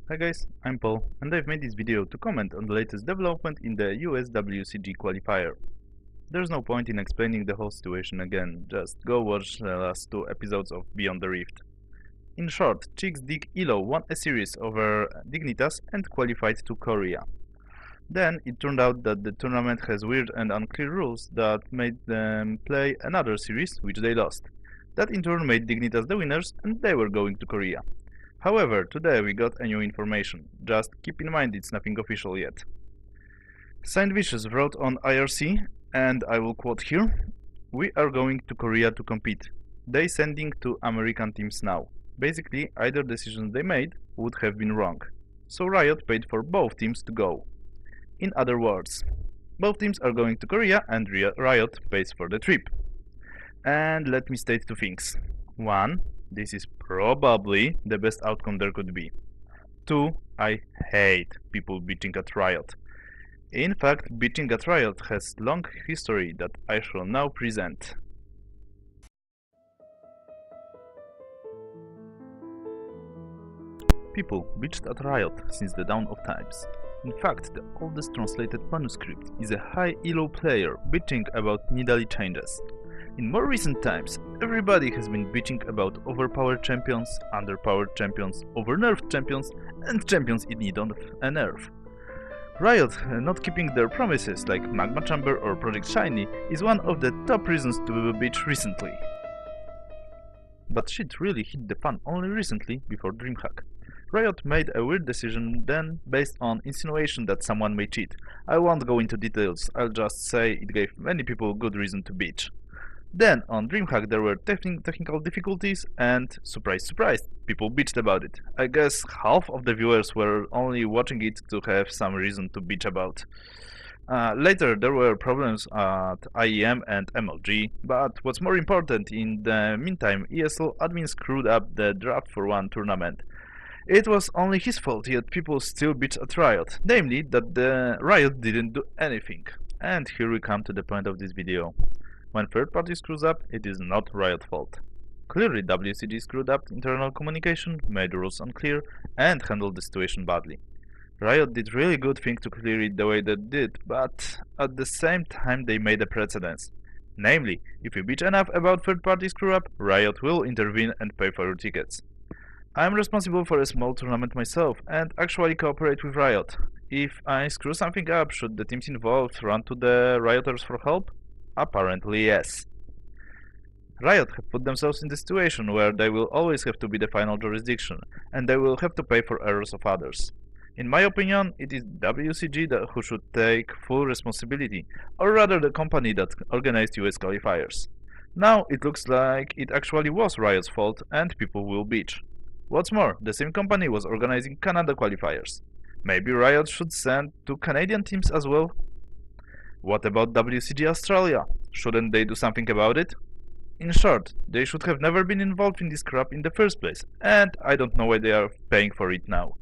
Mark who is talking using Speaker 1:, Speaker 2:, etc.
Speaker 1: Hi guys, I'm Paul, and I've made this video to comment on the latest development in the US WCG qualifier. There's no point in explaining the whole situation again, just go watch the last two episodes of Beyond the Rift. In short, Chicks Dig Elo won a series over Dignitas and qualified to Korea. Then it turned out that the tournament has weird and unclear rules that made them play another series, which they lost. That in turn made Dignitas the winners, and they were going to Korea. However, today we got a new information. Just keep in mind it's nothing official yet. Saint Vicious wrote on IRC, and I will quote here, "We are going to Korea to compete. They sending to American teams now. Basically, either decisions they made would have been wrong. So Riot paid for both teams to go. In other words, both teams are going to Korea and Riot pays for the trip. And let me state two things. One, this is probably the best outcome there could be. Two, I hate people bitching at Riot. In fact, bitching at Riot has long history that I shall now present. People bitched at Riot since the dawn of times. In fact, the oldest translated manuscript is a high elo player bitching about needly changes. In more recent times, everybody has been bitching about overpowered champions, underpowered champions, overnerfed champions, and champions in need of a nerf. Riot not keeping their promises like Magma Chamber or Project Shiny is one of the top reasons to bitch recently. But shit really hit the fan only recently before DreamHack. Riot made a weird decision then based on insinuation that someone may cheat. I won't go into details, I'll just say it gave many people good reason to bitch. Then, on DreamHack there were technical difficulties and, surprise surprise, people bitched about it. I guess half of the viewers were only watching it to have some reason to bitch about. Later there were problems at IEM and MLG, but what's more important, in the meantime ESL admin screwed up the draft for one tournament. It was only his fault, yet people still bitch at Riot, namely that the Riot didn't do anything. And here we come to the point of this video. When third party screws up, it is not Riot's fault. Clearly WCG screwed up internal communication, made rules unclear, and handled the situation badly. Riot did really good thing to clear it the way they did, but at the same time they made a precedence. Namely, if you bitch enough about third party screw up, Riot will intervene and pay for your tickets. I am responsible for a small tournament myself and actually cooperate with Riot. If I screw something up, should the teams involved run to the Rioters for help? Apparently yes. Riot have put themselves in the situation where they will always have to be the final jurisdiction, and they will have to pay for errors of others. In my opinion, it is WCG who should take full responsibility, or rather the company that organized US qualifiers. Now it looks like it actually was Riot's fault and people will bitch. What's more, the same company was organizing Canada qualifiers. Maybe Riot should send two Canadian teams as well? What about WCG Australia? Shouldn't they do something about it? In short, they should have never been involved in this crap in the first place, and I don't know why they are paying for it now.